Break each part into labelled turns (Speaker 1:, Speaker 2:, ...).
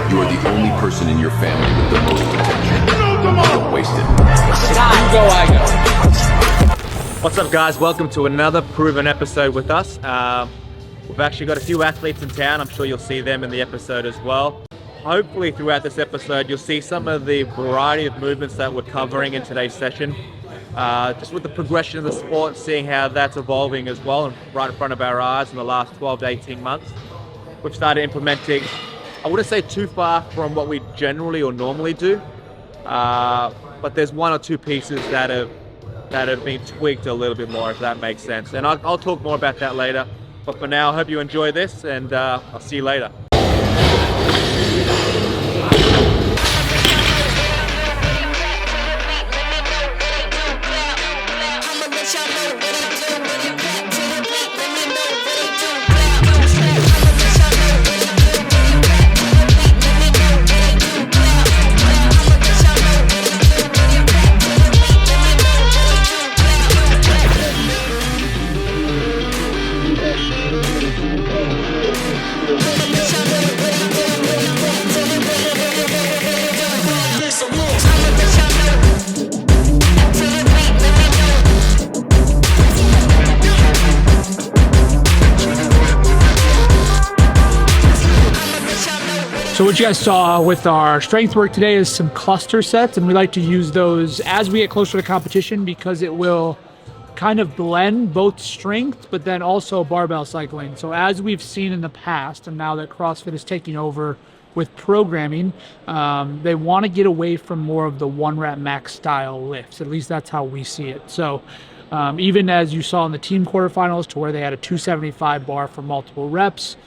Speaker 1: You are the only person in your family with the most potential. Don't waste it.
Speaker 2: You go, I go. What's up, guys? Welcome to another proven episode with us. We've actually got a few athletes in town. I'm sure you'll see them in the episode as well. Hopefully throughout this episode, you'll see some of the variety of movements that we're covering in today's session. Just with the progression of the sport, seeing how that's evolving as well, and right in front of our eyes in the last 12 to 18 months. We've started implementing, I wouldn't say too far from what we generally or normally do, but there's one or two pieces that have been tweaked a little bit more, if that makes sense. And I'll talk more about that later. But for now, I hope you enjoy this, and I'll see you later.
Speaker 3: So what you guys saw with our strength work today is some cluster sets, and we like to use those as we get closer to competition because it will kind of blend both strength but then also barbell cycling. So as we've seen in the past, and now that CrossFit is taking over with programming, they want to get away from more of the one rep max style lifts. At least that's how we see it. So even as you saw in the team quarterfinals, to where they had a 275 bar for multiple reps,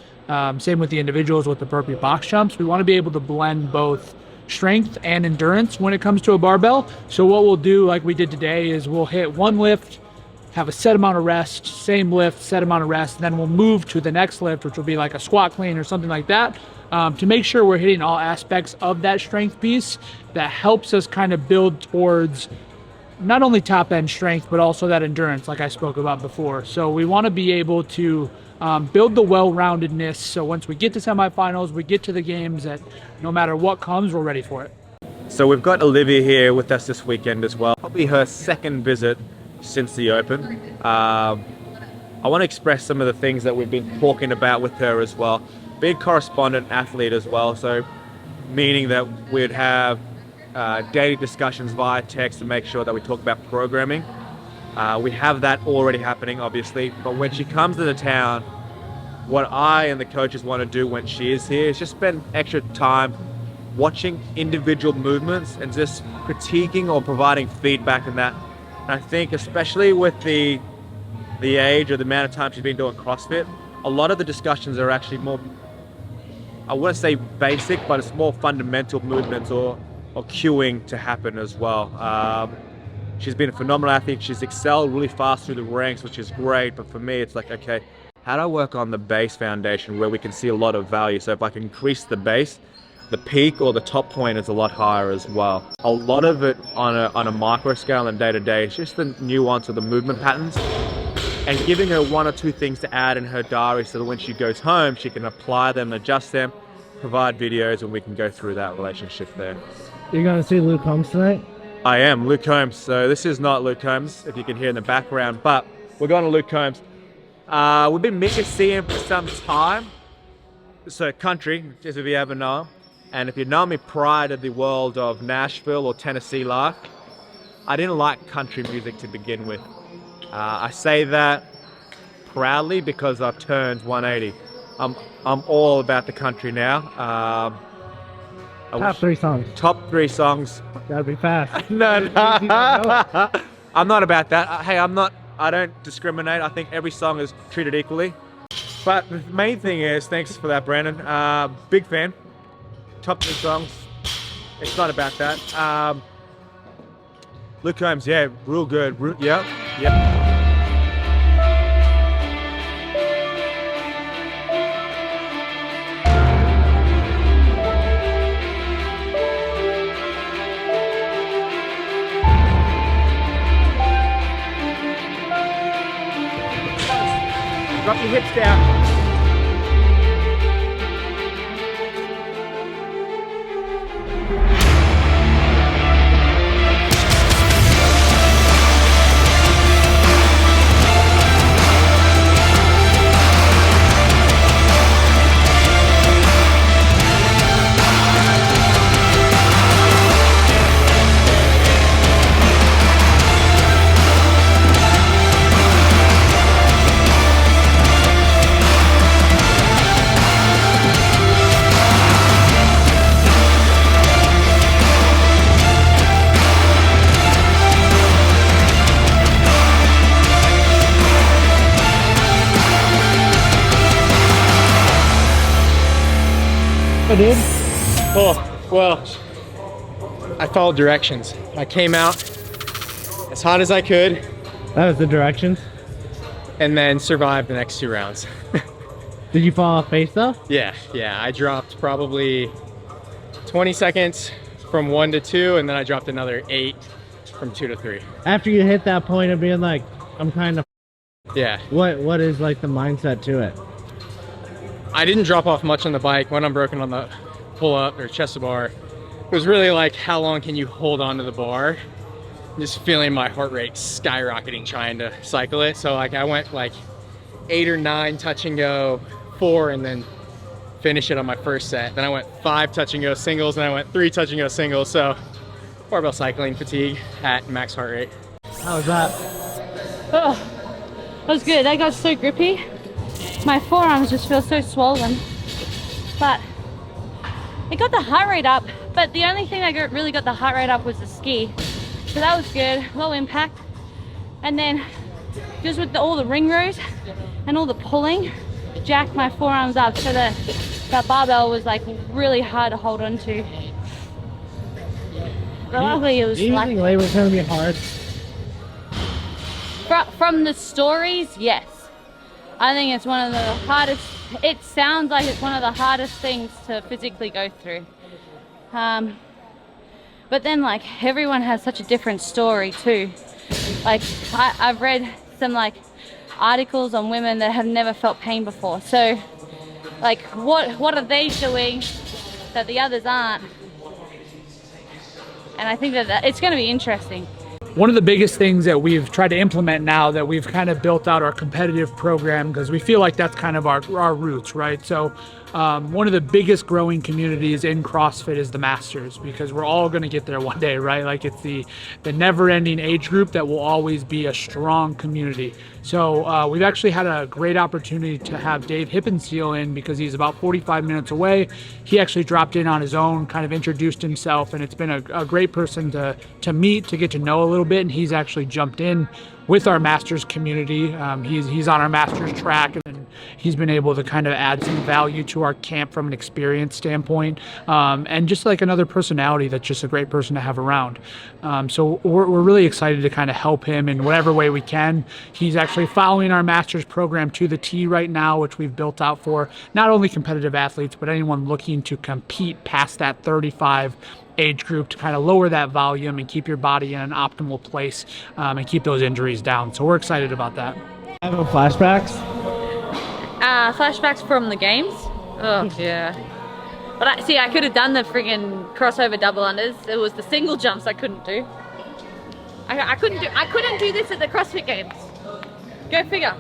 Speaker 3: same with the individuals with the burpee box jumps. We want to be able to blend both strength and endurance when it comes to a barbell. So what we'll do, like we did today, is we'll hit one lift, have a set amount of rest, same lift, set amount of rest, and then we'll move to the next lift, which will be like a squat clean or something like that, to make sure we're hitting all aspects of that strength piece that helps us kind of build towards not only top end strength, but also that endurance like I spoke about before. So we want to be able to build the well-roundedness, so once we get to semifinals, we get to the games, that no matter what comes, we're ready for it.
Speaker 2: So we've got Olivia here with us this weekend as well. Probably her second visit since the Open. I want to express some of the things that we've been talking about with her as well. Big correspondent athlete as well, so meaning that we'd have daily discussions via text to make sure that we talk about programming. We have that already happening, obviously, but when she comes to the town, what I and the coaches want to do when she is here is just spend extra time watching individual movements and just critiquing or providing feedback in that. And I think especially with the age or the amount of time she's been doing CrossFit, a lot of the discussions are actually more, I wouldn't say basic, but it's more fundamental movements or cueing to happen as well. She's been a phenomenal athlete. She's excelled really fast through the ranks, which is great. But for me, it's like, okay, how do I work on the base foundation where we can see a lot of value? So if I can increase the base, the peak or the top point is a lot higher as well. A lot of it on a micro scale and day to day, it's just the nuance of the movement patterns and giving her one or two things to add in her diary so that when she goes home, she can apply them, adjust them, provide videos, and we can go through that relationship there.
Speaker 4: You're going to see Luke Holmes tonight?
Speaker 2: I am, Luke Holmes. So this is not Luke Holmes, if you can hear in the background, but we're going to Luke Holmes. We've been missing to see him for some time. So country, just if you ever know. And if you know me prior to the world of Nashville or Tennessee life, I didn't like country music to begin with. I say that proudly because I've turned 180. I'm all about the country now.
Speaker 4: Top three songs.
Speaker 2: Top three songs.
Speaker 4: Gotta be fast.
Speaker 2: No. I'm not about that. Hey, I don't discriminate. I think every song is treated equally. But the main thing is, thanks for that, Brandon. Big fan. Top three songs. It's not about that. Luke Holmes, yeah, real good. Yep. Drop your hips down.
Speaker 4: happened, dude?
Speaker 5: Oh, well, I followed directions. I came out as hot as I could
Speaker 4: That was the directions.
Speaker 5: and then survived the next 2 rounds.
Speaker 4: Did you fall off base though?
Speaker 5: Yeah, I dropped probably 20 seconds from 1 to 2, and then I dropped another 8 from 2 to 3.
Speaker 4: After you hit that point of being like, I'm kind of,
Speaker 5: Yeah,
Speaker 4: what is like the mindset to it?
Speaker 5: I didn't drop off much on the bike, went unbroken on the pull-up or chest to bar. It was really like, how long can you hold on to the bar? Just feeling my heart rate skyrocketing trying to cycle it. So like I went like 8 or 9 touch and go, 4, and then finish it on my first set. Then I went 5 touch and go singles, and I went 3 touch and go singles. So barbell cycling, fatigue, at max heart rate.
Speaker 4: How was that?
Speaker 6: Oh, that was good. That got so grippy. My forearms just feel so swollen. But it got the heart rate up. But the only thing that really got the heart rate up was the ski. So that was good, low impact. And then just with all the ring rows and all the pulling, jacked my forearms up so that barbell was like really hard to hold on to. But luckily it was
Speaker 4: Do you
Speaker 6: like,
Speaker 4: think labor's gonna be hard?
Speaker 6: from the stories, yes. I think it's one of the hardest, it sounds like it's one of the hardest things to physically go through. But then like everyone has such a different story too. Like I've read some like articles on women that have never felt pain before. So like what are they doing that the others aren't? And I think that it's going to be interesting.
Speaker 3: One of the biggest things that we've tried to implement now that we've kind of built out our competitive program, because we feel like that's kind of our roots, right? So one of the biggest growing communities in CrossFit is the Masters, because we're all going to get there one day, right? Like it's the never-ending age group that will always be a strong community. So we've actually had a great opportunity to have Dave Hippensteel in, because he's about 45 minutes away. He actually dropped in on his own, kind of introduced himself, and it's been a great person to meet, to get to know a little bit. And he's actually jumped in with our Masters community. He's on our Masters track, and he's been able to kind of add some value to our camp from an experience standpoint, and just like another personality that's just a great person to have around. So we're really excited to kind of help him in whatever way we can. He's actually following our Masters program to the T right now, which we've built out for not only competitive athletes, but anyone looking to compete past that 35 age group, to kind of lower that volume and keep your body in an optimal place, and keep those injuries down. So we're excited about that.
Speaker 4: I have no flashbacks.
Speaker 6: Flashbacks from the games? Oh yeah. But I could have done the friggin' crossover double unders. It was the single jumps I couldn't do. I couldn't do this at the CrossFit Games. Go figure.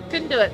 Speaker 6: Couldn't do it.